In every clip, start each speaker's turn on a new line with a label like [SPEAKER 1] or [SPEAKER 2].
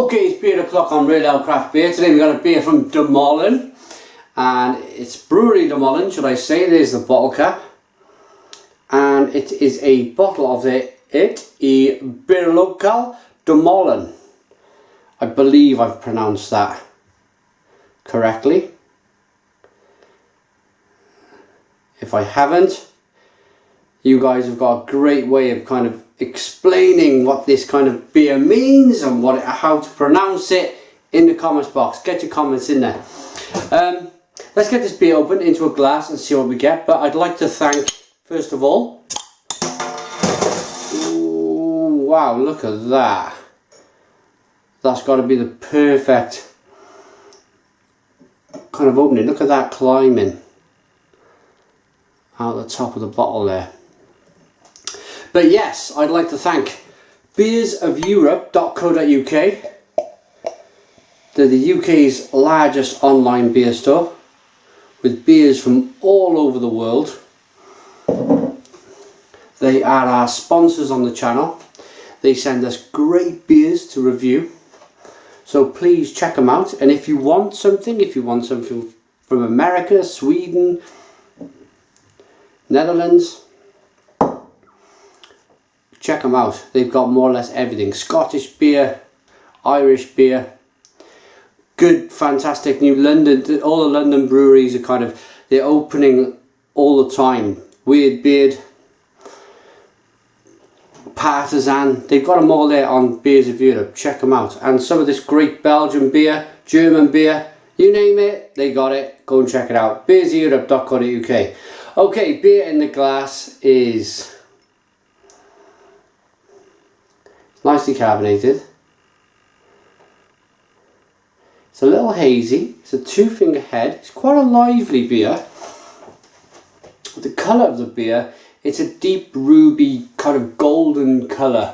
[SPEAKER 1] Okay, it's beer o'clock on Real Craft Beer. Today we got a beer from De Molen, and it's Brouwerij De Molen, should I say. There's the bottle cap, and it is a bottle of the Bierlokaal De Molen. I believe I've pronounced that correctly. If I haven't, you guys have got a great way of kind of explaining what this kind of beer means and how to pronounce it in the comments box. Get your comments in there. Let's get this beer open into a glass and see what we get. But I'd like to thank, first of all, ooh, wow, look at that. That's got to be the perfect kind of opening. Look at that climbing out the top of the bottle there. But yes, I'd like to thank beersofeurope.co.uk. They're the UK's largest online beer store with beers from all over the world. They are our sponsors on the channel. They send us great beers to review. So please check them out. And if you want something from America, Sweden, Netherlands, check them out. They've got more or less everything. Scottish beer, Irish beer, good, fantastic new London. All the London breweries are they're opening all the time. Weird Beard, Partisan, they've got them all there on Beers of Europe. Check them out. And some of this great Belgian beer, German beer, you name it, they got it. Go and check it out. beersofeurope.co.uk. Okay, beer in the glass is nicely carbonated. It's a little hazy. It's a 2-finger head. It's quite a lively beer. The colour of the beer, it's a deep ruby kind of golden colour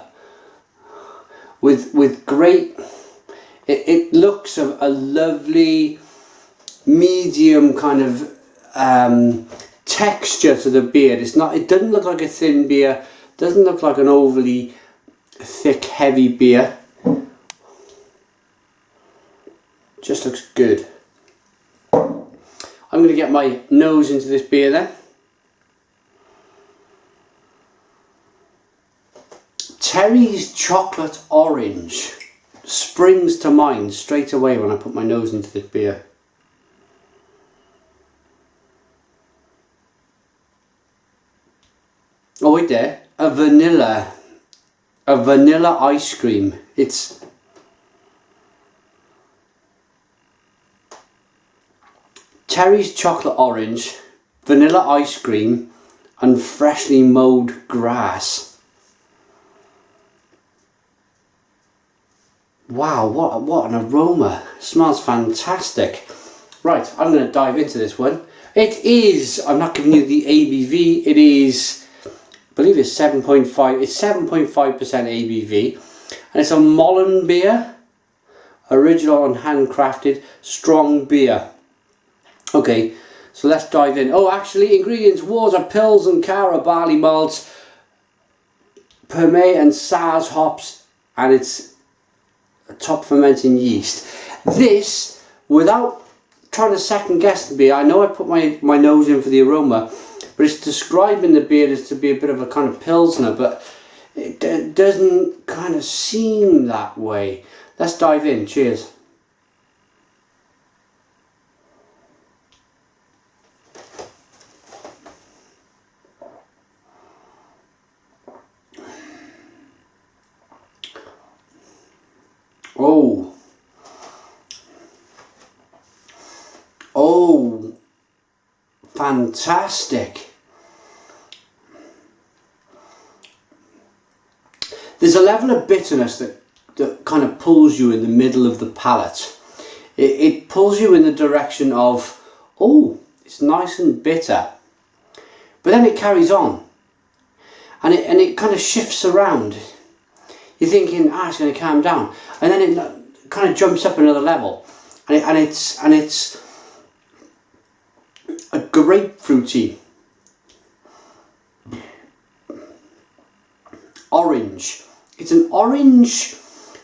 [SPEAKER 1] with great, it looks a lovely medium kind of texture to the beer. It doesn't look like a thin beer, doesn't look like an overly thick, heavy beer. Just looks good. I'm going to get my nose into this beer then. Terry's chocolate orange springs to mind straight away when I put my nose into this beer. Oh wait there, a vanilla ice cream. It's Terry's chocolate orange, vanilla ice cream and freshly mowed grass. Wow, what an aroma. It smells fantastic. Right, I'm going to dive into this one. It is, I'm not giving you the ABV, it is, I believe it's 7.5, it's 7.5% ABV, and it's a Molen beer, original and handcrafted, strong beer. Okay, so let's dive in. Oh, actually, ingredients: water, pills and cara, barley malts, Permet and Sars hops, and it's a top fermenting yeast. This, without trying to second guess the beer, I know I put my nose in for the aroma, but it's describing the beer as to be a bit of a kind of pilsner, but it doesn't kind of seem that way. Let's dive in. Cheers. Oh, fantastic. There's a level of bitterness that kind of pulls you in the middle of the palate. It pulls you in the direction of, oh, it's nice and bitter. But then it carries on. And it kind of shifts around. You're thinking, it's going to calm down. And then it kind of jumps up another level. And it's a grapefruity, orange. It's an orange,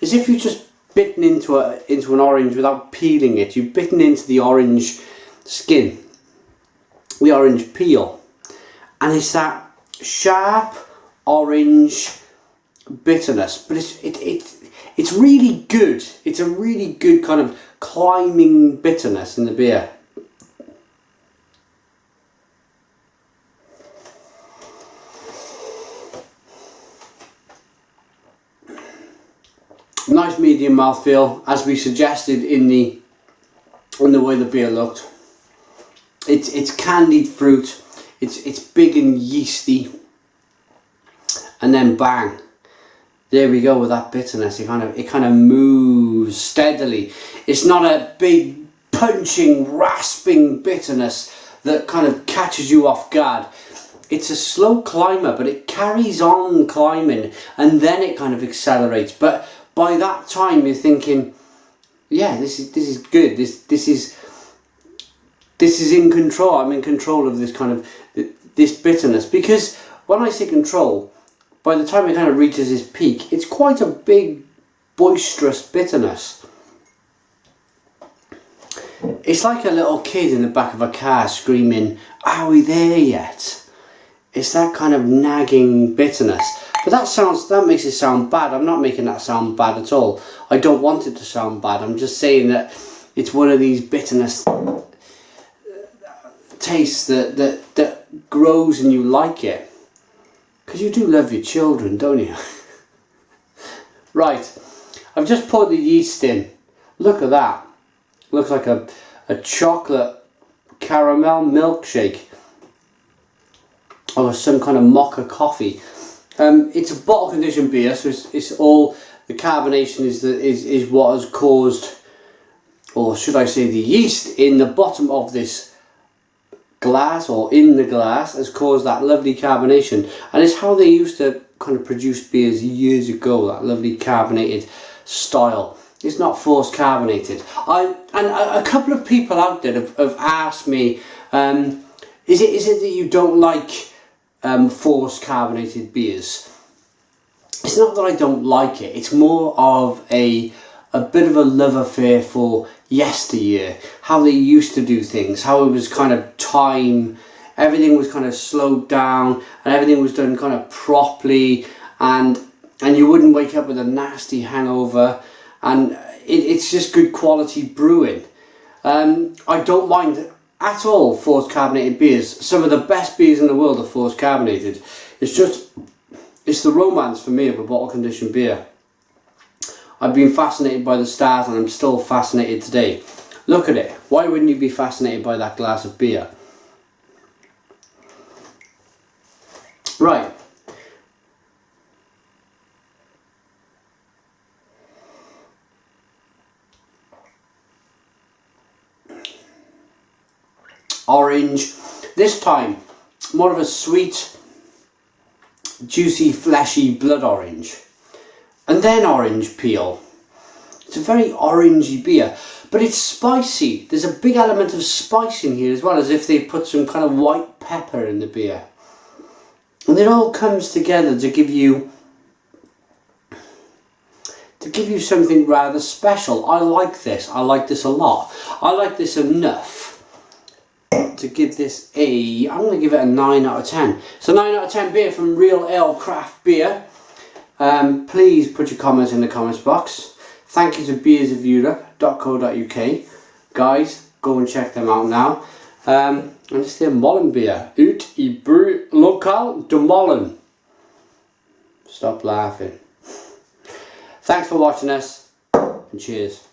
[SPEAKER 1] as if you just bitten into an orange without peeling it. You've bitten into the orange skin, the orange peel, and it's that sharp orange bitterness, but it's really good. It's a really good kind of climbing bitterness in the beer. Nice medium mouthfeel, as we suggested in the way the beer looked. It's candied fruit. It's big and yeasty, and then bang, there we go with that bitterness. It kind of moves steadily. It's not a big punching, rasping bitterness that kind of catches you off guard. It's a slow climber, but it carries on climbing, and then it kind of accelerates. But by that time, you're thinking, yeah, this is good. This is in control. I'm in control of this kind of this bitterness, because when I say control, by the time it kind of reaches its peak, it's quite a big, boisterous bitterness. It's like a little kid in the back of a car screaming, "Are we there yet?" It's that kind of nagging bitterness. But that makes it sound bad. I'm not making that sound bad at all. I don't want it to sound bad. I'm just saying that it's one of these bitterness tastes that grows and you like it. Because you do love your children, don't you? Right, I've just poured the yeast in. Look at that. Looks like a chocolate caramel milkshake. Or some kind of mocha coffee. It's a bottle conditioned beer, so it's all the carbonation is what has caused, or should I say, the yeast in the bottom of this glass, or in the glass, has caused that lovely carbonation. And it's how they used to kind of produce beers years ago, that lovely carbonated style. It's not forced carbonated. And a couple of people out there have asked me, is it that you don't like forced carbonated beers? It's not that I don't like it. It's more of a bit of a love affair for yesteryear, how they used to do things, how it was kind of time, everything was kind of slowed down, and everything was done kind of properly, and you wouldn't wake up with a nasty hangover, and it's just good quality brewing. I don't mind at all forced carbonated beers. Some of the best beers in the world are forced carbonated. It's the romance for me of a bottle conditioned beer. I've been fascinated by the start, and I'm still fascinated today. Look at it. Why wouldn't you be fascinated by that glass of beer? Right. Orange. This time, more of a sweet, juicy, fleshy blood orange. And then orange peel. It's a very orangey beer, but it's spicy. There's a big element of spice in here as well, as if they put some kind of white pepper in the beer. And it all comes together to give you something rather special. I like this. I like this a lot. I like this enough to give this I'm going to give it a 9 out of 10. It's a 9 out of 10 beer from Real Ale Craft Beer. Please put your comments in the comments box. Thank you to beersofeurope.co.uk. Guys, go and check them out now. And it's their MolenBier Eet Bierlokaal De Molen. Stop laughing. Thanks for watching us, and cheers.